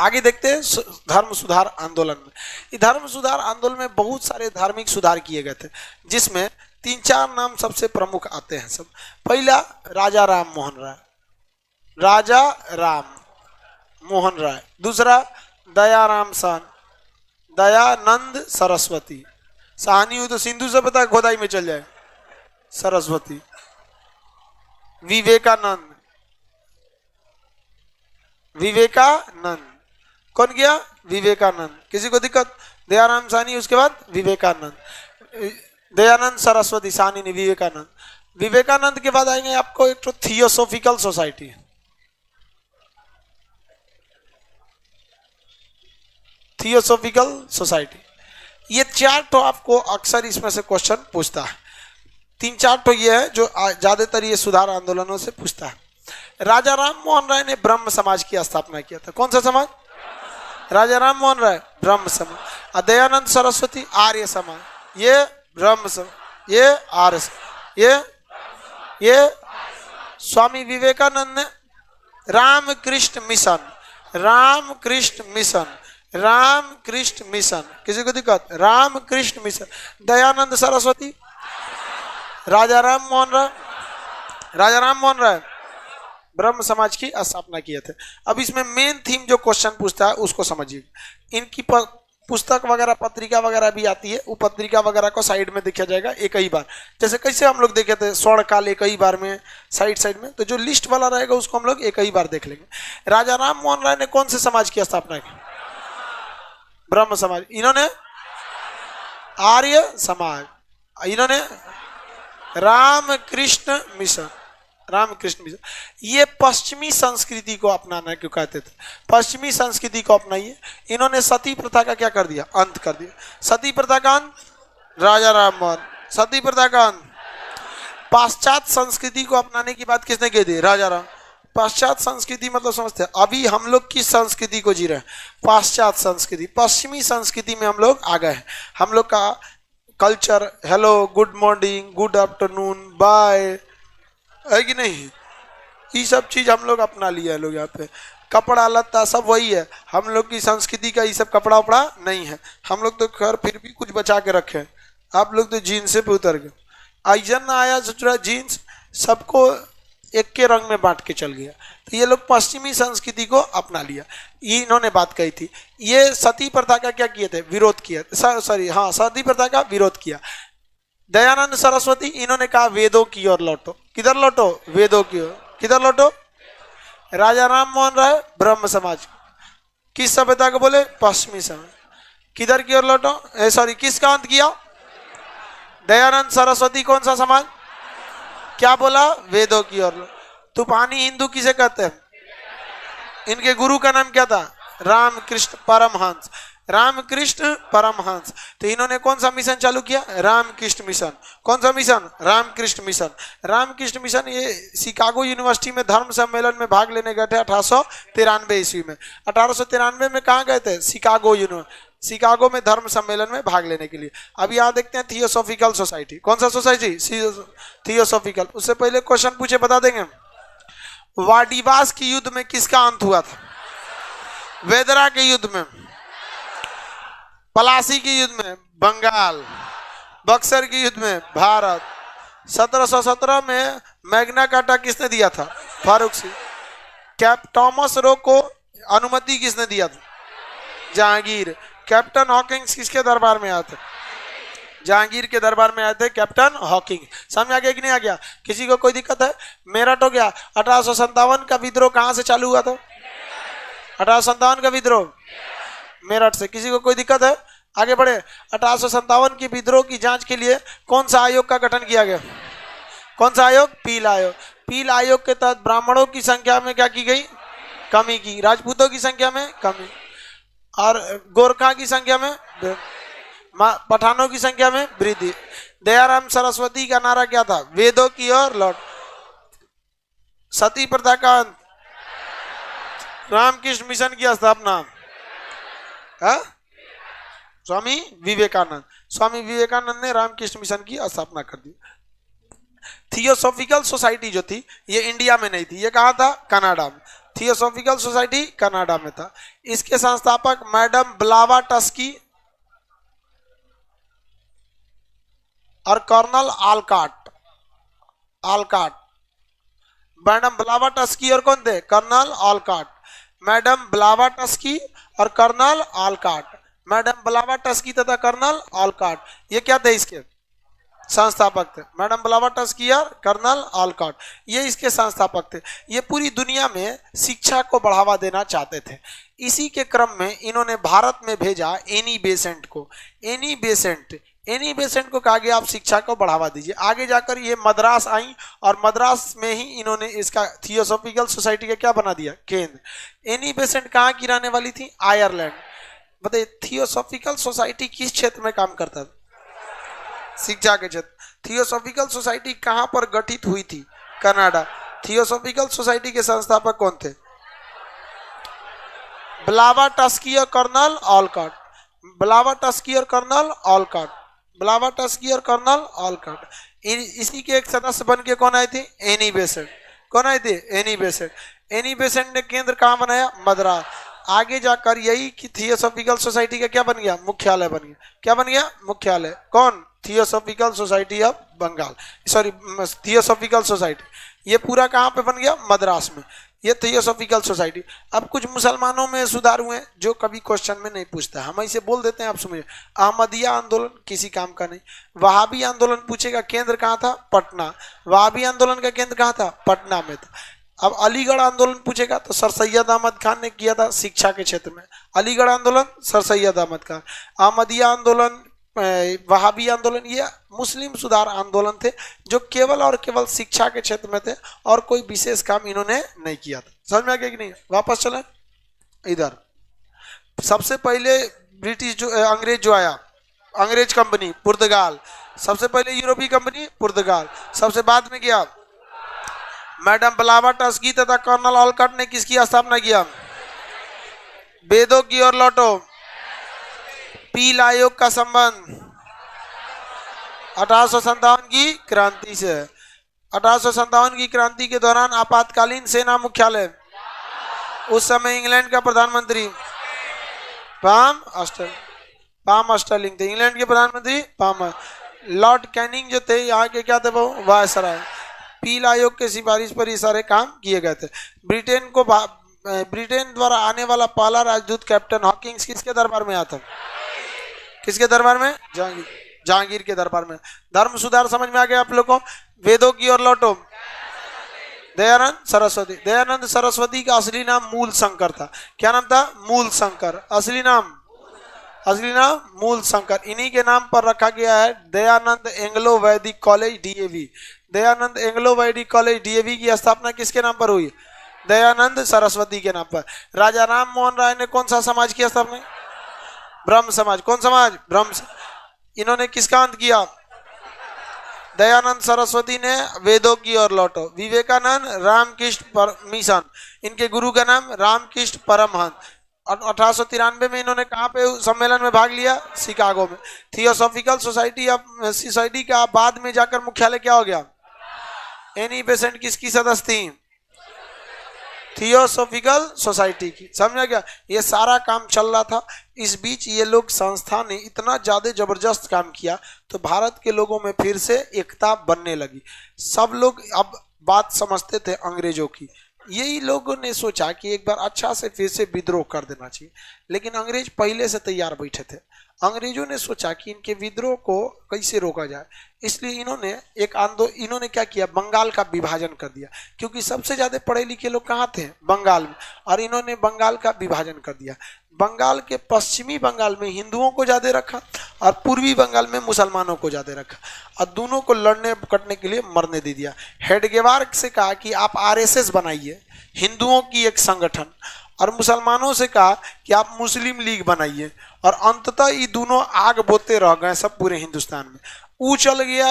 आगे देखते हैं धर्म सुधार आंदोलन में। इस धर्म सुधार आंदोलन में बहुत सारे धार्मिक सुधार किए गए थे, जिसमें 3-4 नाम सबसे प्रमुख आते हैं सब। पहला राजा राम मोहन राय, राजा राम मोहन राय। दूसरा दयाराम सहन, दयानंद सरस्वती। सहानी हुई तो सिंधु से पता खोदाई में चल जाए। सरस्वती। विवेकानंद, विवेकानंद कौन गया? विवेकानंद। किसी को दिक्कत? दयाराम साहनी, उसके बाद विवेकानंद, दयानंद सरस्वती, साहनी ने विवेकानंद। विवेकानंद के बाद आएंगे आपको एक तो थियोसॉफिकल सोसाइटी, थियोसॉफिकल सोसाइटी। ये 4 तो आपको अक्सर इसमें से क्वेश्चन पूछता है। 3-4 तो ये है जो ज्यादातर ये सुधार आंदोलनों से पूछता है। राजा राम मोहन राय ने ब्रह्म समाज की स्थापना किया था। कौन सा समाज? राजा राम मोहन राय ब्रह्म समाज। दयानंद सरस्वती आर्य समाज, ये ब्रह्म समाज, ये आर्य समाज। ये स्वामी विवेकानंद ने Ramakrishna mission, Ramakrishna mission, Ramakrishna mission. किसी को दिक्कत? रामकृष्ण मिशन। दयानंद सरस्वती, राजा राम मोहन राय, राजा राम मोहन राय ब्रह्म समाज की स्थापना किए थे। अब इसमें मेन थीम जो क्वेश्चन पूछता है उसको समझिए। इनकी पुस्तक वगैरह पत्रिका वगैरह भी आती है, वो पत्रिका वगैरह को साइड में देखा जाएगा एक ही बार। जैसे कैसे हम लोग देखे थे स्वर्ण काल एक ही बार में साइड में, तो जो लिस्ट वाला रहेगा उसको हम लोग एक ही बार देख लेंगे। राजा राम मोहन राय ने कौन से समाज की स्थापना की? ब्रह्म समाज। इन्होंने आर्य समाज, इन्होंने रामकृष्ण मिशन, रामकृष्ण मिशन। ये पश्चिमी संस्कृति को अपनाना क्यों कहते थे? पश्चिमी संस्कृति को अपनाइए। इन्होंने सती प्रथा का क्या कर दिया? अंत कर दिया। सती प्रथा का अंत राजा राम मोहन, सती प्रथा का अंत। पाश्चात्य संस्कृति को अपनाने की बात किसने की थी? राजा राम। पाश्चात्य संस्कृति मतलब समझते हैं, अभी हम लोग किस संस्कृति को जी रहे हैं? पाश्चात्य संस्कृति। पश्चिमी संस्कृति में हम लोग आ गए हैं। हम लोग का culture, hello, good morning, good afternoon, bye, है कि नहीं? ये सब चीज हम लोग अपना लिया है लोग। यहाँ पे कपड़ा लत्ता सब वही है। हम लोग की संस्कृति का ये सब कपड़ा उपड़ा नहीं है। हम लोग तो खैर फिर भी कुछ बचा के रखे। आप लोग तो जीन्स पे उतर गए। आइजन आया सोचा जीन्स सबको एक के रंग में बांट के चल गया। तो ये लोग पश्चिमी संस्कृति को अपना लिया। ये इन्होंने बात कही थी। ये सती प्रथा का क्या किए थे? विरोध किया। सॉरी, हाँ, सती प्रथा का विरोध किया। दयानंद सरस्वती, इन्होंने कहा वेदों की ओर लौटो। किधर लौटो? वेदों की ओर। किधर लौटो? राजा राम मोहन राय ब्रह्म समाज। किस सभ्यता को बोले? पश्चिमी समाज। किधर की ओर लौटो? सॉरी, किसका अंत किया? दयानंद सरस्वती कौन सा समाज? क्या बोला? वेदों की ओर। तूफानी हिंदू किसे कहते हैं? इनके गुरु का नाम क्या था? रामकृष्ण परमहंस, रामकृष्ण परमहंस। तो इन्होंने कौन सा मिशन चालू किया? रामकृष्ण मिशन। कौन सा mission? Ramakrishna mission. Ramakrishna mission ये शिकागो यूनिवर्सिटी में धर्म सम्मेलन में भाग लेने गए थे 1893 ईस्वी में। 1893 में कहाँ गए थे? शिकागो में धर्म सम्मेलन में भाग लेने के लिए। अब यहाँ देखते हैं थियोसॉफिकल सोसाइटी। कौन सा सोसाइटी? थियोसॉफिकल। उससे पहले क्वेश्चन पूछे, बता देंगे। वाडिवास की युद्ध में किसका अंत हुआ था? वेदरा के युद्ध में, पलासी की युद्ध में बंगाल, बक्सर की युद्ध में भारत। 1717 में मैग्ना कार्टा किसने दिया था? Farooq Singh. Cap Thomas Roe को अनुमति किसने दिया था? जहांगीर। कैप्टन हॉकिंग्स किसके दरबार में आए थे? जहांगीर के दरबार में आए थे कैप्टन हॉकिंग। समझ आ गया कि नहीं आ गया? किसी को कोई दिक्कत है? मेरठ हो गया। 1857 का विद्रोह कहां से चालू हुआ था? 1857 का विद्रोह मेरठ से। किसी को कोई दिक्कत है? आगे बढ़े। 1857 की विद्रोह की जांच के लिए कौन सा आयोग का गठन किया गया? कौन सा आयोग? पील आयोग। पील आयोग के तहत ब्राह्मणों की संख्या में क्या की गई? कमी की। राजपूतों की संख्या में कमी, और गोरखा की संख्या में, पठानों की संख्या में वृद्धि। दयाराम सरस्वती का नारा क्या था? वेदों की ओर लौट। सती प्रथा का अंत। रामकृष्ण मिशन की स्थापना स्वामी विवेकानंद। स्वामी विवेकानंद ने रामकृष्ण मिशन की स्थापना कर दी। थियोसॉफिकल सोसाइटी जो थी ये इंडिया में नहीं थी, ये कहाँ था? कनाडा में। थियोसॉफिकल सोसाइटी कनाडा में था। इसके संस्थापक मैडम ब्लावाटस्की और कर्नल आलकाट। मैडम ब्लावाटस्की और कौन थे? कर्नल आलकाट। मैडम ब्लावाटस्की और कर्नल आलकाट। मैडम ब्लावाटस्की तथा कर्नल आलकाट, ये क्या थे? इसके संस्थापक थे। मैडम ब्लावाटस्की और कर्नल आलकाट, ये इसके संस्थापक थे। ये पूरी दुनिया में शिक्षा को बढ़ावा देना चाहते थे। इसी के क्रम में इन्होंने भारत में भेजा एनी बेसेंट को। एनी बेसेंट को कहा गया आप शिक्षा को बढ़ावा दीजिए। आगे जाकर ये मद्रास आई और मद्रास में ही इन्होंने इसका थियोसॉफिकल सोसाइटी का क्या बना दिया? केंद्र। एनी बेसेंट कहाँ की रहने वाली थी? आयरलैंड। बताइए थियोसॉफिकल सोसाइटी किस क्षेत्र में काम करता था? शिक्षा के क्षेत्र। थियोसॉफिकल सोसाइटी कहां पर गठित हुई थी? कनाडा। थियोसॉफिकल सोसाइटी के संस्थापक कौन थे? ब्लावाटस्की और कर्नल आलकाट। ब्लावाटस्की और कर्नल आलकाट। ब्लावाटस्की और कर्नल आलकाट। इसी के एक सदस्य बन के कौन आए थे? Annie Besant. कौन आए थे? Annie Besant. एनी बेसेंट ने केंद्र कहां बनाया? मद्रास। आगे जाकर यही कि थियोसॉफिकल सोसाइटी का क्या बन गया? मुख्यालय बन गया। क्या बन गया? मुख्यालय। कौन? Theosophical society of Bengal, sorry theosophical society. ये पूरा कहाँ पे बन गया? मद्रास में। ये थियोसॉफिकल सोसाइटी। अब कुछ मुसलमानों में सुधार हुए हैं जो कभी क्वेश्चन में नहीं पूछता, हम ऐसे बोल देते हैं, आप समझिए। अहमदिया आंदोलन किसी काम का नहीं। वहाबी आंदोलन पूछेगा केंद्र कहाँ था? पटना। वहाबी आंदोलन का केंद्र कहाँ था? पटना में था। अब अलीगढ़ आंदोलन पूछेगा तो सर सैयद अहमद खान ने किया था शिक्षा के क्षेत्र में। अलीगढ़ आंदोलन सर सैयद अहमद खान। अहमदिया आंदोलन, वहाबी आंदोलन, ये मुस्लिम सुधार आंदोलन थे जो केवल और केवल शिक्षा के क्षेत्र में थे और कोई विशेष काम इन्होंने नहीं किया था। समझ में आ गया कि नहीं? वापस चलें इधर। सबसे पहले ब्रिटिश जो अंग्रेज जो आया, अंग्रेज कंपनी पुर्तगाल। सबसे पहले यूरोपीय कंपनी पुर्तगाल। सबसे बाद में क्या? मैडम ब्लावाटस्की तथा कर्नल आलकाट ने किसकी स्थापना किया? वेदों की ओर लौटो। पील आयोग का संबंध 1857 की क्रांति से। 1857 की क्रांति के दौरान आपातकालीन सेना मुख्यालय, उस समय इंग्लैंड का प्रधानमंत्री पाम स्टर्लिंग थे। इंग्लैंड के प्रधानमंत्री पाम। लॉर्ड कैनिंग जो थे यहाँ के क्या थे? वो वायसराय। पील आयोग के सिफारिश पर ये सारे काम किए गए थे। ब्रिटेन द्वारा आने वाला पहला राजदूत कैप्टन हॉकिंग्स किसके दरबार में आया था? किसके दरबार में? जहांगीर के दरबार में। धर्म सुधार समझ में आ गया आप लोग को? वेदों की ओर लौटो। दयानंद सरस्वती। दयानंद सरस्वती का असली नाम मूल शंकर था। क्या नाम था? मूल शंकर। असली नाम मूल शंकर। इन्हीं के नाम पर रखा गया है दयानंद एंग्लो वैदिक कॉलेज डीएवी। दयानंद एंग्लो वैदिक कॉलेज डीएवी की स्थापना किसके नाम पर हुई? दयानंद सरस्वती के नाम पर। राजा राम मोहन राय ने कौन सा समाज की स्थापना? ब्रह्म समाज। कौन समाज? ब्रह्म। इन्होंने किसका अंत किया? दयानंद सरस्वती ने वेदों की ओर लौटो। विवेकानंद रामकृष्ण मिशन, इनके गुरु का नाम रामकृष्ण परमहंस। 1893 में इन्होंने कहाँ पे सम्मेलन में भाग लिया? शिकागो में। थियोसॉफिकल सोसाइटी का बाद में जाकर मुख्यालय क्या हो गया? एनी बेसेंट किसकी सदस्य थी? थियोसॉफिकल सोसाइटी की। समझा क्या? ये सारा काम चल रहा था। इस बीच ये लोग संस्था ने इतना ज्यादा जबरदस्त काम किया तो भारत के लोगों में फिर से एकता बनने लगी। सब लोग अब बात समझते थे अंग्रेजों की। यही लोगों ने सोचा कि एक बार अच्छा से फिर से विद्रोह कर देना चाहिए, लेकिन अंग्रेज पहले से तैयार बैठे थे। अंग्रेजों ने सोचा कि इनके विद्रोह को कैसे रोका जाए, इसलिए इन्होंने क्या किया? बंगाल का विभाजन कर दिया, क्योंकि सबसे ज्यादा पढ़े लिखे लोग कहाँ थे? बंगाल में। और इन्होंने बंगाल का विभाजन कर दिया। बंगाल के पश्चिमी बंगाल में हिंदुओं को ज्यादा रखा और पूर्वी बंगाल में मुसलमानों को ज्यादा रखा, और दोनों को लड़ने कटने के लिए मरने दे दिया। हेडगेवार से कहा कि आप आरएसएस बनाइए, हिंदुओं की एक संगठन, और मुसलमानों से कहा कि आप मुस्लिम लीग बनाइए। और अंततः ये दोनों आग बोते रह गए सब पूरे हिंदुस्तान में। वो चल गया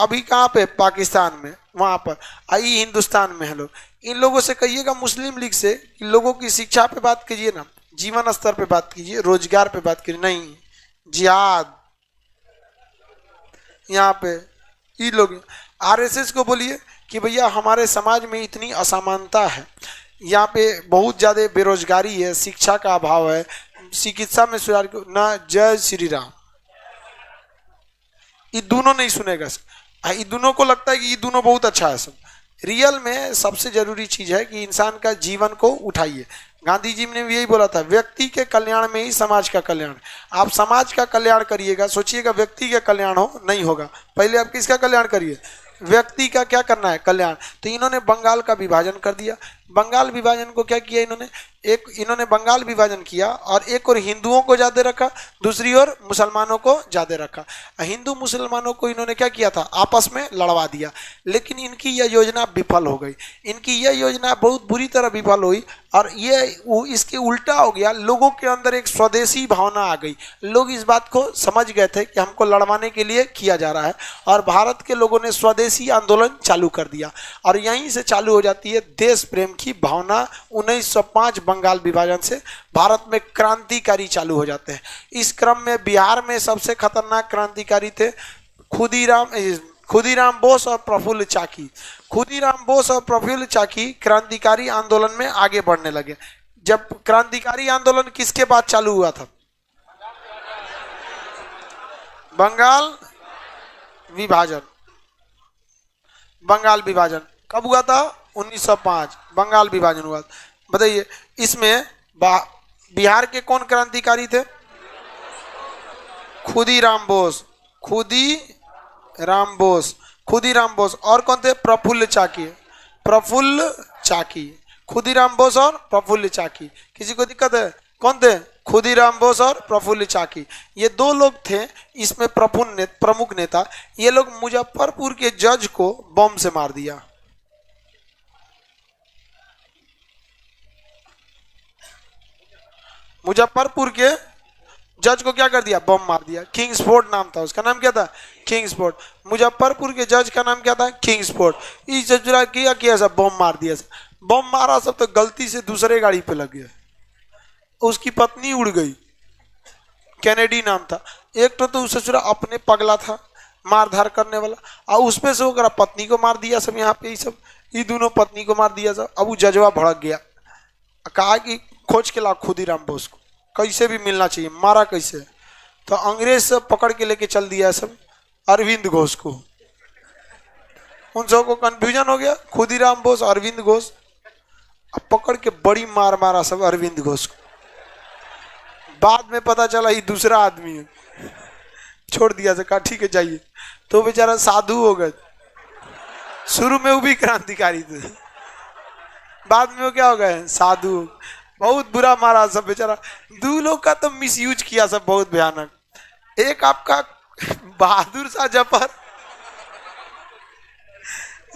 अभी कहाँ पे? पाकिस्तान में, वहां पर। आई हिंदुस्तान में है लोग। इन लोगों से कहिएगा मुस्लिम लीग से कि लोगों की शिक्षा पे बात कीजिए ना, जीवन स्तर पे बात कीजिए, रोजगार पे बात कीजिए। नहीं, जिहाद यहाँ पे। ये लोग आरएसएस को बोलिए कि भैया हमारे समाज में इतनी असमानता है, यहाँ पे बहुत ज्यादा बेरोजगारी है, शिक्षा का अभाव है, चिकित्सा में सुधार ना। जय श्री राम। ये दोनों नहीं सुनेगा सब, ये दोनों को लगता है कि ये दोनों बहुत अच्छा है सब। रियल में सबसे जरूरी चीज है कि इंसान का जीवन को उठाइए। गांधी जी ने भी यही बोला था, व्यक्ति के कल्याण में ही समाज का कल्याण। आप समाज का कल्याण करिएगा, सोचिएगा व्यक्ति का कल्याण हो, नहीं होगा। पहले आप किसका कल्याण करिए, व्यक्ति का क्या करना है, कल्याण। तो इन्होंने बंगाल का विभाजन कर दिया। बंगाल विभाजन को क्या किया इन्होंने, एक इन्होंने बंगाल विभाजन किया और एक और हिंदुओं को ज्यादा रखा, दूसरी ओर मुसलमानों को ज्यादा रखा। हिंदू मुसलमानों को इन्होंने क्या किया था, आपस में लड़वा दिया। लेकिन इनकी यह योजना विफल हो गई। इनकी यह योजना बहुत बुरी तरह विफल हुई और ये इसके उल्टा हो गया। लोगों के अंदर एक स्वदेशी भावना आ गई। लोग इस बात को समझ गए थे कि हमको लड़वाने के लिए किया जा रहा है और भारत के लोगों ने स्वदेशी आंदोलन चालू कर दिया। और यहीं से चालू हो जाती है देश प्रेम की भावना। 1905 बंगाल विभाजन से भारत में क्रांतिकारी चालू हो जाते हैं। इस क्रम में बिहार में सबसे खतरनाक क्रांतिकारी थे खुदीराम बोस और प्रफुल्ल चाकी। खुदीराम बोस और प्रफुल्ल चाकी क्रांतिकारी आंदोलन में आगे बढ़ने लगे। जब क्रांतिकारी आंदोलन किसके बाद चालू हुआ था, बंगाल विभाजन। बंगाल विभाजन कब हुआ था, 1905 बंगाल विभाजन हुआ। बताइए इसमें बिहार के कौन क्रांतिकारी थे, खुदीराम बोस। खुदीराम बोस और कौन थे, प्रफुल्ल चाकी। खुदीराम बोस और प्रफुल्ल चाकी। किसी को दिक्कत है, कौन थे, खुदीराम बोस और प्रफुल्ल चाकी। ये दो लोग थे इसमें प्रमुख नेता। ये लोग मुजफ्फरपुर के जज को बम से मार दिया। मुजफ्फरपुर के जज को क्या कर दिया, बम मार दिया। किंग्सफोर्ड नाम था उसका, नाम क्या था, किंग्सफोर्ड। मुजफ्फरपुर के जज का नाम क्या था, किंग्सफोर्ड। इस जज किया सब, बम मार दिया सब। बम मारा सब तो गलती से दूसरे गाड़ी पे लग गया। उसकी पत्नी उड़ गई, कैनेडी नाम था। एक तो ससुरा अपने पगला था मारधार करने वाला, और उसमें से वो पत्नी को मार दिया सब। यहाँ पे सब ये दोनों पत्नी को मार दिया सब। अब वो जजवा भड़क गया, कहा कि खोज के ला खुदीराम बोस को, कैसे भी मिलना चाहिए। मारा कैसे, तो अंग्रेज सब पकड़ के लेके चल दिया सब अरविंद घोष को। उन सबको कंफ्यूजन हो गया, खुदीराम बोस अरविंद घोष। अब पकड़ के बड़ी मार मारा सब अरविंद घोष को। बाद में पता चला ये दूसरा आदमी है, छोड़ दिया से, कहा ठीक है जाइए। तो बेचारा साधु हो गए। शुरू में वो भी क्रांतिकारी थे, बाद में वो क्या हो गए, साधु। बहुत बुरा मारा सब बेचारा। दो लोग का तो मिसयूज किया सब, बहुत भयानक। एक आपका बहादुर शाह जफर,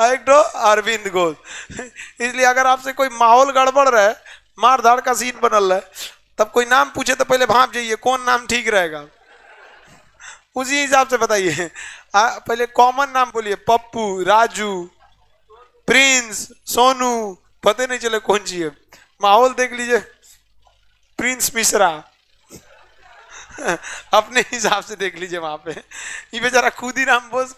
एक तो अरविंद घोष। इसलिए अगर आपसे कोई माहौल गड़बड़ रहे, मार धाड़ का सीन बनल रहे, तब कोई नाम पूछे तो पहले भाप जाइए कौन नाम ठीक रहेगा, उसी हिसाब से बताइए। पहले कॉमन नाम बोलिए, पप्पू, राजू, प्रिंस, सोनू, पता नहीं चले कौन सी है। माहौल देख लीजिए, प्रिंस मिश्रा अपने हिसाब से देख लीजिए वहां पे। ये बेचारा खुदीराम बोस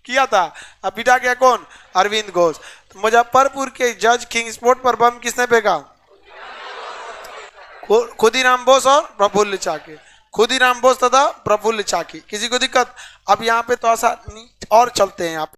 किया था, अब पिटा गया कौन, अरविंद घोष। तो मुजफ्फरपुर के जज किंग्सफोर्ड पर बम किसने फेंका, खुदीराम बोस और प्रफुल्ल चाकी। खुदीराम बोस तथा प्रफुल्ल चाकी। किसी को दिक्कत, अब यहाँ पे तो ऐसा और चलते हैं यहाँ पे।